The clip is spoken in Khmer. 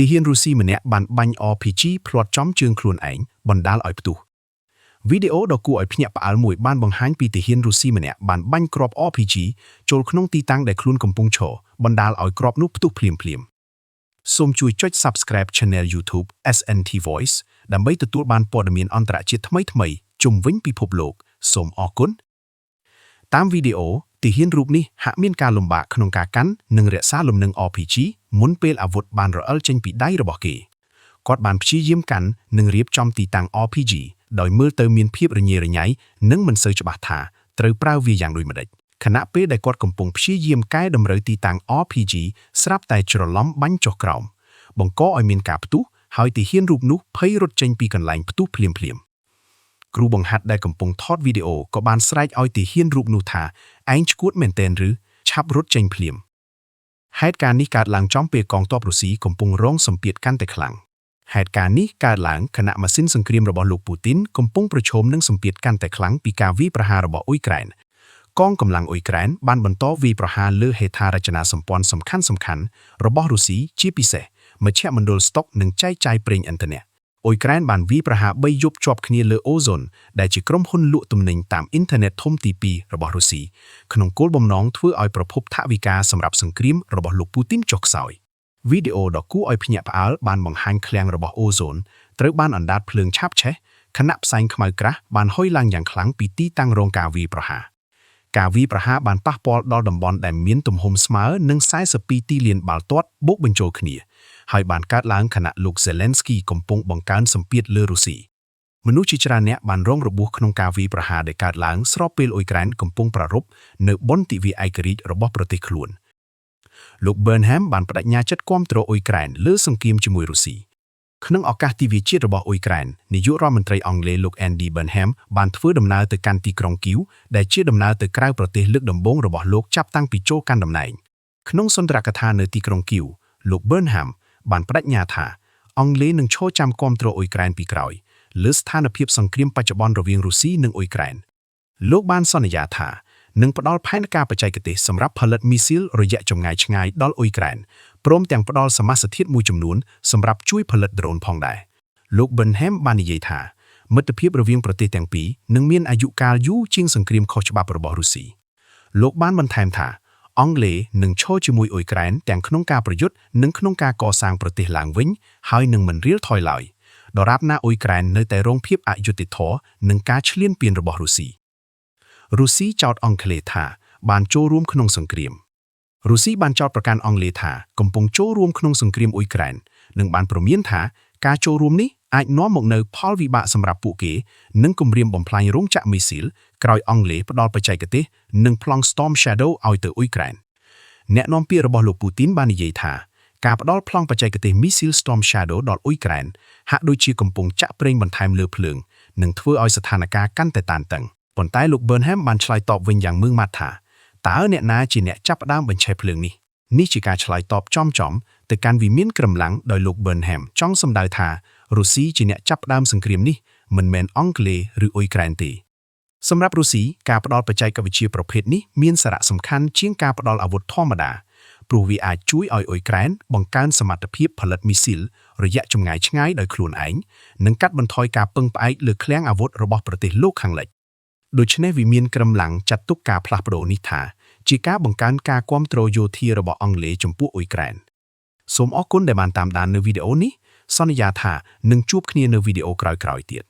ទីហ៊ានរុស្ស៊ីម្នាក់បានបាញ់ RPG ផ្លាត់ចំជើងខ្លួនឯងបណ្ដាលឲ្យផ្ទុះវីដេអូដ៏គួរឲ្យភ្ញាក់ផ្អើលមួយបានបង្ហាញពីទីហ៊ានរុស្ស៊ីម្នាក់បានបាញ់គ្រាប់ RPG ចូលក្នុងទីតាំងដែលខ្លួនកំពុងឈរបណ្ដាលឲ្យគ្រាប់នោះផ្ទុះភ្លាមៗសូមជួយចុច Subscribe Channel YouTube SNT Voice ដើម្បីទទួលបានព័ត៌មានអន្តរជាតិថ្មីៗជុំវិញពិភពលោកសូមអរគុណតាមវីដេអូទីហ៊ានរូបនេះហាក់មានការលំបាកក្នុងការកាន់និងរក្សាលំនឹង RPG មុនពេលអាវុធបានរអិលចេញពីដៃរបស់គេគាត់បានព្យាយាមកាន់និងរៀបចំទីតាំង RPG ដោយមើលទៅមានភាពរញ៉េរញ៉ៃនិងមិនសូវច្បាស់ថាត្រូវប្រើវាយ៉ាងដូចម្តេចខណៈពេលដែលគាត់កំពុងព្យាយាមកែតម្រូវទីតាំង RPG ស្រាប់តែច្រឡំបាញ់ចុះក្រោមបង្កឲ្យមានការផ្ទុះហើយទីហ៊ានរូបនោះភ័យរត់ចេញពីកន្លែងផ្ទុះភ្លាមៗគ្រូបង្ហាត់ដែលកំពុងថតវីដេអូក៏បានស្រែកឲ្យទីហ៊ានរូបនោះថាឯងឈួតមែនទែនឬឆាប់រត់ចេញភ្លាមហេតុការណ៍នេះកើតឡើងចំពេលកងទ័ពរុស្ស៊ីកំពុងរងសម្ពាធកាន់តែខ្លាំងហេតុការណ៍នេះកើតឡើងខណៈម៉ាស៊ីនសង្គ្រាមរបស់លោកពូទីនកំពុងប្រឈមនឹងសម្ពាធកាន់តែខ្លាំងពីការវាយប្រហាររបស់អ៊ុយក្រែនកងកម្លាំងអ៊ុយក្រែនបានបន្តវាយប្រហារលើហេដ្ឋារចនាសម្ព័ន្ធសំខាន់ៗរបស់រុស្ស៊ីជាពិសេសមជ្ឈមណ្ឌលស្តុកនិងចែកចាយប្រេងឥន្ធនៈអ៊ុយក្រែនបានវាយប្រហារ3យប់ជាប់គ្នាលើអូហ្សូនដែលជាក្រុមហ៊ុនលក់ទំនិញតាមអ៊ីនធឺណិតធំទី2របស់រុស្ស៊ីក្នុងគោលបំណងធ្វើឲ្យប្រភពថវិកាសម្រាប់សង្គ្រាមរបស់លោកពូទីនចុះខ្សោយវីដេអូដ៏គួរឲ្យភ្ញាក់ផ្អើលបានបង្ហាញឃ្លាំងរបស់អូហ្សូនត្រូវបានអណ្ដាតភ្លើងឆាបឆេះខណៈផ្សែងខ្មៅក្រាស់បានហុយឡើងយ៉ាងខ្លាំងពីទីតាំងរងការវាយប្រហារការវាយប្រហារបានប៉ះពាល់ដល់តំបន់ដែលមានទំហំស្មើនឹង42ទីលានបាល់ទាត់បូកបញ្ចូលគ្នាហើយបានកើតឡើងខណៈលោក Zelensky កំពុងបង្កើនសម្ពាធលើរុស្ស៊ីមនុស្សជាច្រើនអ្នកបានរងរបួសក្នុងការវាយប្រហារដែលកើតឡើងស្របពេលអ៊ុយក្រែនកំពុងប្រារព្ធនៅបុណ្យទិវាឯករាជ្យរបស់ប្រទេសខ្លួនលោក Burnham បានបដិញ្ញាចិត្តគាំទ្រអ៊ុយក្រែនលើសង្គ្រាមជាមួយរុស្ស៊ីក្នុងឱកាសទិវាជាតិរបស់អ៊ុយក្រែននាយករដ្ឋមន្ត្រីអង់គ្លេសលោក Andy Burnham បានធ្វើដំណើរទៅកាន់ទីក្រុងគីវដែលជាដំណើរទៅក្រៅប្រទេសលើកដំបូងរបស់លោកចាប់តាំងពីចូលកាន់តំណែងក្នុងសុន្ទរកថានៅទីក្រុងគីវលោក Burnham បានបដិញ្ញាថាអង់គ្លេសនឹងឈរចាំគាំទ្រអ៊ុយក្រែនពីក្រោយលើស្ថានភាពសង្គ្រាមបច្ចុប្បន្នរវាងរុស្ស៊ីនិងអ៊ុយក្រែនលោកបានសន្យាថានឹងផ្ដល់ផែនការបច្ចេកទេសសម្រាប់ផលិតមីស៊ីលរយៈចម្ងាយឆ្ងាយដល់អ៊ុយក្រែនព្រមទាំងផ្ដល់សមាសធាតុមួយចំនួនសម្រាប់ជួយផលិតដ្រូនផងដែរលោក Burnham បាននិយាយថាមិត្តភាពរវាងប្រទេសទាំងពីរនឹងមានអាយុកាលយូរជាងសង្គ្រាមខុសច្បាប់របស់រុស្ស៊ីលោកបានបន្ថែមថាអង់គ្លេសនឹងឈរជាមួយអ៊ុយក្រែនទាំងក្នុងការប្រយុទ្ធនិងក្នុងការកសាងប្រទេសឡើងវិញហើយនឹងមិនរៀលថយឡើយដរាបណាអ៊ុយក្រែននៅតែរងភាពអយុត្តិធម៌និងការឈ្លានពានរបស់រុស្ស៊ីចោទអង់គ្លេសថាបានចូលរួមក្នុងសង្គ្រាមរុស្ស៊ីបានចោទប្រកាន់អង់គ្លេសថាកំពុងចូលរួមក្នុងសង្គ្រាមអ៊ុយក្រែននិងបានព្រមានថាការចូលរួមនេះអាចនាំមកនូវផលវិបាកសម្រាប់ពួកគេនិងគំរាមបំផ្លាញរោងចក្រមីស៊ីលក្រោយអង់គ្លេសផ្ដល់បច្ចេកទេសនិងប្លង់ Storm Shadow ឲ្យទៅអ៊ុយក្រែនអ្នកនាំពាក្យរបស់លោកពូទីនបាននិយាយថាការផ្ដល់ប្លង់បច្ចេកទេសមីស៊ីល Storm Shadow ដល់អ៊ុយក្រែនហាក់ដូចជាកំពុងចាក់ប្រេងបន្ថែមលើភ្លើងនិងធ្វើឲ្យស្ថានភាពកាន់តែតានតឹងប៉ុន្តែលោក Burnham បានឆ្លើយតបវិញយ៉ាងម៉ឺងម៉ាត់ថាតើអ្នកណាជាអ្នកចាប់ផ្ដើមបញ្ឆេះភ្លើងនេះជាការឆ្លើយតបចំទៅកាន់វិមានក្រំឡាំងដោយលោក Burnham ចង់សម្ដៅថារុស្ស៊ីជាអ្នកចាប់ផ្ដើមសង្គ្រាមនេះមិនមែនអង់គ្លេសឬអ៊ុយក្រែនទេសម្រាប់រុស្ស៊ីការផ្ដល់បច្ចេកវិទ្យាប្រភេទនេះមានសារៈសំខាន់ជាងការផ្ដល់អាវុធធម្មតាព្រោះវាអាចជួយឲ្យអ៊ុយក្រែនបង្កើនសមត្ថភាពផលិតមីស៊ីលរយៈចម្ងាយឆ្ងាយដោយខ្លួនឯងនិងកាត់បន្ថយការពឹងផ្អែកលើឃ្លាំងអាវុធរបស់ប្រទេសលោកខាងលិចដូច្នេះវិមានក្រំឡាំងចាត់ទុកការផ្លាស់ប្ដូរនេះថាជាការបង្កើនការគាំទ្រយោធារបស់អង់គ្លេសចំពោះអ៊ុយក្រែនសូមអរគុណដែលបានតាមដាននៅវីដេអូនេះសន្យាថានឹងជួបគ្នានៅវីដេអូក្រោយៗទៀត